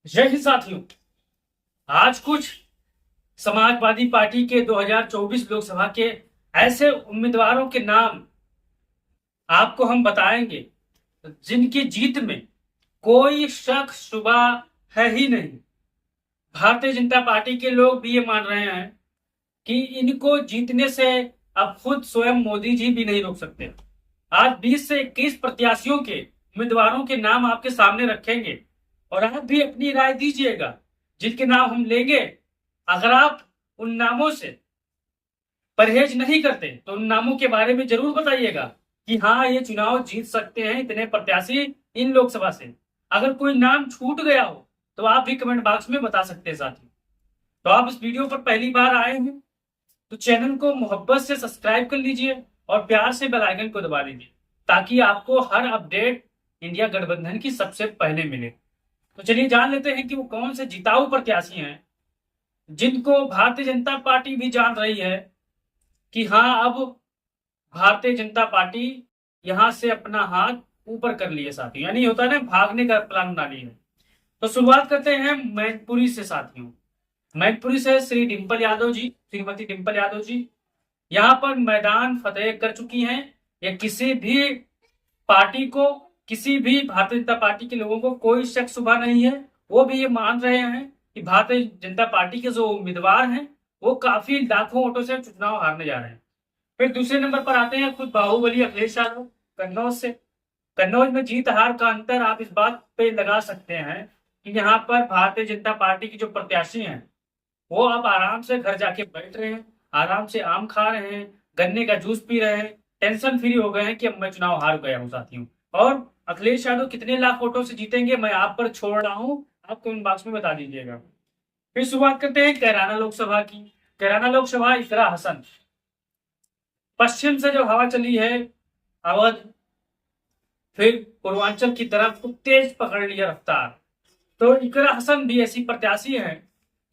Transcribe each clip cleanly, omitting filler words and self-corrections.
जय हिंद साथियों। आज कुछ समाजवादी पार्टी के 2024 लोकसभा के ऐसे उम्मीदवारों के नाम आपको हम बताएंगे जिनकी जीत में कोई शक शुबा है ही नहीं। भारतीय जनता पार्टी के लोग भी ये मान रहे हैं कि इनको जीतने से अब खुद स्वयं मोदी जी भी नहीं रोक सकते। आज 20 से 21 प्रत्याशियों के उम्मीदवारों के नाम आपके सामने रखेंगे और आप भी अपनी राय दीजिएगा जिनके नाम हम लेंगे। अगर आप उन नामों से परहेज नहीं करते तो उन नामों के बारे में जरूर बताइएगा कि हाँ, ये चुनाव जीत सकते हैं इतने प्रत्याशी इन लोकसभा से। अगर कोई नाम छूट गया हो तो आप भी कमेंट बॉक्स में बता सकते हैं साथी। तो आप इस वीडियो पर पहली बार आए हैं तो चैनल को मोहब्बत से सब्सक्राइब कर लीजिए और प्यार से बेल आइकन को दबा लीजिए ताकि आपको हर अपडेट इंडिया गठबंधन की सबसे पहले मिले। तो चलिए जान लेते हैं कि वो कौन से जिताऊ प्रत्याशी हैं जिनको भारतीय जनता पार्टी भी जान रही है कि हाँ, अब भारतीय जनता पार्टी यहां से अपना हाथ ऊपर कर लिए साथियों, यानी होता है ना, भागने का प्लान बना लिए। तो शुरुआत करते हैं मैनपुरी से साथियों। मैनपुरी से श्री डिंपल यादव जी, श्रीमती डिंपल यादव जी यहाँ पर मैदान फतेह कर चुकी हैं। ये किसी भी पार्टी को, किसी भी भारतीय जनता पार्टी के लोगों को कोई शक शुबा नहीं है। वो भी ये मान रहे हैं कि भारतीय जनता पार्टी के जो उम्मीदवार हैं वो काफी लाखों वोटों से चुनाव हारने जा रहे हैं। फिर दूसरे नंबर पर आते हैं खुद बाहुबली अखिलेश यादव कन्नौज से। कन्नौज में जीत हार का अंतर आप इस बात पे लगा सकते हैं कि यहाँ पर भारतीय जनता पार्टी की जो प्रत्याशी हैं वो अब आराम से घर जाके बैठ रहे हैं, आराम से आम खा रहे हैं, गन्ने का जूस पी रहे हैं, टेंशन फ्री हो गए हैं कि अब मैं चुनाव हार गया हूँ साथियों। और अखिलेश यादव कितने लाख वोटों से जीतेंगे मैं आप पर छोड़ रहा हूँ, आप कमेंट बॉक्स में बता दीजिएगा। फिर शुरुआत करते हैं कैराना लोकसभा की। कैराना लोकसभा इकरा हसन। पश्चिम से जो हवा चली है अवध, फिर पूर्वांचल की तरफ तेज पकड़ लिया रफ्तार। तो इकरा हसन भी ऐसी प्रत्याशी हैं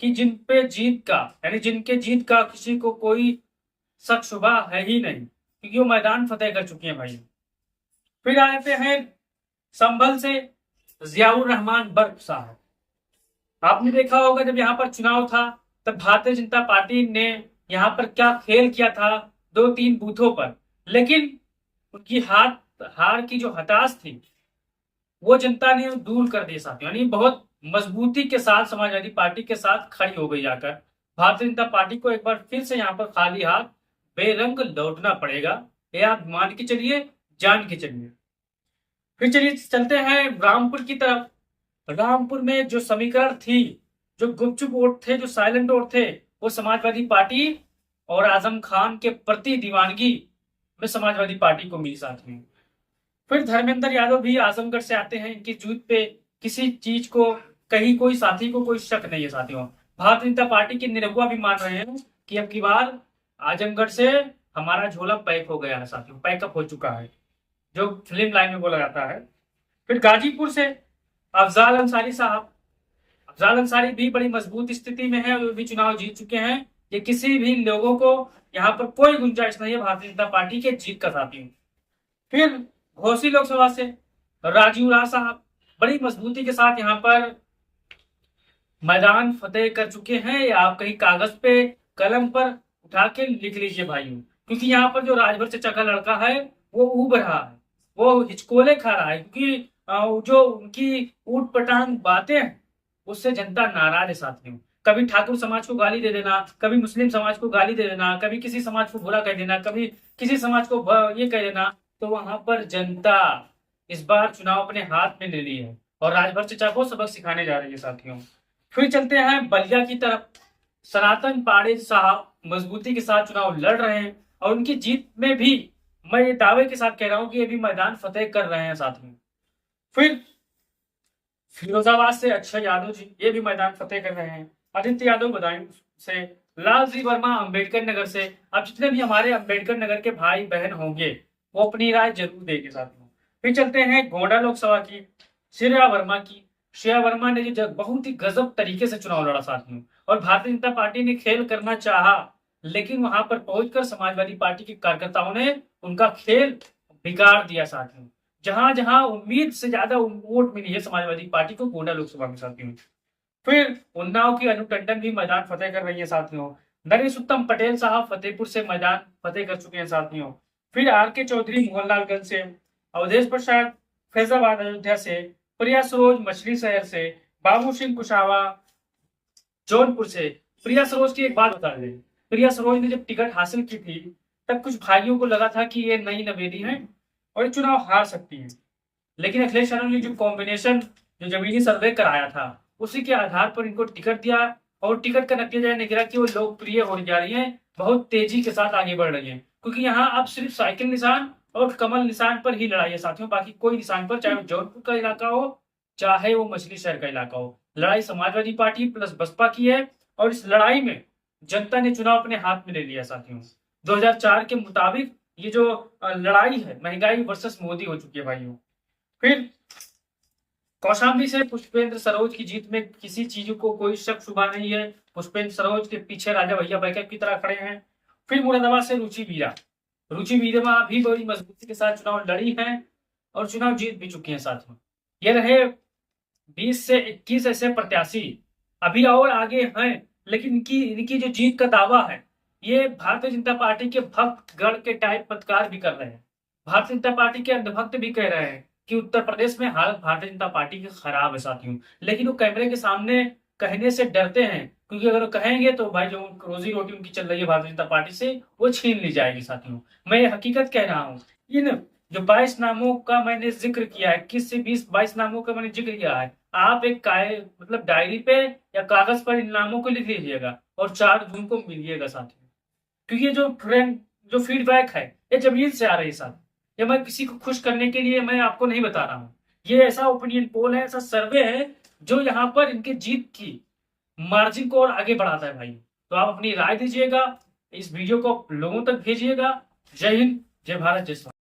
कि जिन पे जीत का, यानी जिनके जीत का किसी को कोई शक शुबा है ही नहीं क्योंकि वो मैदान फतेह कर चुके हैं भाई। फिर आते हैं संभल से जियाउर रहमान बर्क साहब। आपने देखा होगा जब यहाँ पर चुनाव था तब भारतीय जनता पार्टी ने यहाँ पर क्या खेल किया था, 2-3 बूथों पर, लेकिन उनकी हार की जो हताश थी वो जनता ने दूर कर दी साथियों, यानी बहुत मजबूती के साथ समाजवादी पार्टी के साथ खड़ी हो गई जाकर। भारतीय जनता पार्टी को एक बार फिर से यहाँ पर खाली हाथ बेरंग लौटना पड़ेगा, ये आप मान के चलिए, जान के चलिए। फिर चलिए चलते हैं रामपुर की तरफ। रामपुर में जो समीकरण थी, जो गुपचुप वोट थे, जो साइलेंट वोट थे, वो समाजवादी पार्टी और आजम खान के प्रति दीवानगी में समाजवादी पार्टी को मिली साथ में। फिर धर्मेंद्र यादव भी आजमगढ़ से आते हैं। इनकी जीत पे किसी चीज को, कहीं कोई साथी को कोई शक नहीं है साथियों। भारतीय जनता पार्टी के निरहुआ भी मान रहे हैं कि अब की बार आजमगढ़ से हमारा झोला पैक हो गया है साथियों, पैकअप हो चुका है, जो फिल्म लाइन में बोला जाता है। फिर गाजीपुर से अफजाल अंसारी साहब। अफजाल अंसारी भी बड़ी मजबूत स्थिति में है, वो भी चुनाव जीत चुके हैं। ये किसी भी लोगों को यहाँ पर कोई गुंजाइश नहीं है भारतीय जनता पार्टी के जीत का साथियों। फिर घोसी लोकसभा से राजीव राय साहब बड़ी मजबूती के साथ यहाँ पर मैदान फतेह कर चुके हैं। या आप कहीं कागज पे कलम पर उठा के लिख लीजिए भाइयों, क्योंकि यहाँ पर जो राजभर चचा का लड़का है वो उब रहा है, वो हिचकोले खा रहा है, क्योंकि जो उनकी ऊट पटांग बातें हैं उससे जनता नाराज है साथियों। कभी ठाकुर समाज को गाली दे देना, कभी मुस्लिम समाज को गाली दे देना, कभी किसी समाज को बुरा कह देना, कभी किसी समाज को ये कह देना, तो वहां पर जनता इस बार चुनाव अपने हाथ में ले ली है और राजभर चचा को सबक सिखाने जा रही है साथियों। फिर चलते हैं बलिया की तरफ। सनातन पांडे साहब मजबूती के साथ चुनाव लड़ रहे हैं और उनकी जीत में भी मैं ये दावे के साथ कह रहा हूं कि ये भी मैदान फतेह कर रहे हैं साथियों। फिर फिरोजाबाद से अक्षय यादव जी, ये भी मैदान फतेह कर रहे हैं। आदित्य यादव बदायूं से, लालजी वर्मा अंबेडकर नगर से। अब जितने भी हमारे अंबेडकर नगर के भाई बहन होंगे वो अपनी राय जरूर देंगे साथियों। फिर चलते हैं गोंडा लोकसभा की, श्रेया वर्मा की। श्रेया वर्मा ने जो बहुत ही गजब तरीके से चुनाव लड़ा साथियों, और भारतीय जनता पार्टी ने खेल करना चाहा लेकिन वहां पर पहुंचकर समाजवादी पार्टी के कार्यकर्ताओं ने उनका खेल बिगाड़ दिया साथियों। जहां जहां उम्मीद से ज्यादा वोट मिली है समाजवादी पार्टी को गोंडा लोकसभा में साथियों। फिर उन्नाव की अनु टंडन भी मैदान फतेह कर रही है साथियों। नरेश उत्तम पटेल साहब फतेहपुर से मैदान फतेह कर चुके हैं साथियों। फिर आर के चौधरी मोहनलालगंज से, अवधेश प्रसाद फैजाबाद अयोध्या से, प्रिया सरोज मछली शहर से, बाबू सिंह कुशावा जौनपुर से। प्रिया सरोज की एक बात बता दें, प्रिया सरोज ने जब टिकट हासिल की थी तब कुछ भाइयों को लगा था कि ये नई नवेली है और ये चुनाव हार सकती है, लेकिन अखिलेश यादव ने जो कॉम्बिनेशन जो जमीनी सर्वे कराया था उसी के आधार पर इनको टिकट दिया और टिकट का नतीजा निकला कि वो लोकप्रिय होने जा रही है, बहुत तेजी के साथ आगे बढ़ रही है, क्योंकि यहाँ अब सिर्फ साइकिल निशान और कमल निशान पर ही लड़ाई है साथियों, बाकी कोई निशान पर, चाहे वो जौनपुर का इलाका हो चाहे वो मछली शहर का इलाका हो, लड़ाई समाजवादी पार्टी प्लस बसपा की है। और इस लड़ाई में जनता ने चुनाव अपने हाथ में ले लिया साथियों। 2004 के मुताबिक ये जो लड़ाई है महंगाई वर्सेस मोदी हो चुकी है भाइयों। फिर कौशाम्बी से पुष्पेंद्र सरोज की जीत में किसी चीज को कोई शक शुबा नहीं है, पुष्पेंद्र सरोज के पीछे राजा भैया बैकअप की तरह खड़े हैं। फिर मुरादाबाद से रुचि वीरमा भी बड़ी मजबूती के साथ चुनाव लड़ी है और चुनाव जीत भी चुकी है साथियों। ये रहे 20 से 21 ऐसे प्रत्याशी, अभी और आगे हैं, लेकिन इनकी जो जीत का दावा है ये भारतीय जनता पार्टी के भक्तगण के टाइप पत्रकार भी कर रहे हैं। भारतीय जनता पार्टी के अंधभक्त भी कह रहे हैं कि उत्तर प्रदेश में हालत भारतीय जनता पार्टी की खराब है साथियों, लेकिन वो कैमरे के सामने कहने से डरते हैं, क्योंकि अगर वो कहेंगे तो भाई जो रोजी रोटी उनकी चल रही है भारतीय जनता पार्टी से वो छीन ली जाएगी साथियों। मैं ये हकीकत कह रहा हूँ। इन जो 22 नामों का मैंने जिक्र किया है, 21 से 22 नामों का मैंने जिक्र किया है, आप एक मतलब डायरी पे या कागज पर इन नामों को लिख लीजिएगा और 4 जून को मिलिएगा साथियों, क्योंकि ये जो फीडबैक है ये जमीन से आ रही है साथ। ये मैं किसी को खुश करने के लिए मैं आपको नहीं बता रहा हूँ, ये ऐसा ओपिनियन पोल है, ऐसा सर्वे है जो यहाँ पर इनके जीत की मार्जिन को और आगे बढ़ाता है भाई। तो आप अपनी राय दीजिएगा, इस वीडियो को लोगों तक भेजिएगा। जय हिंद, जय भारत, जय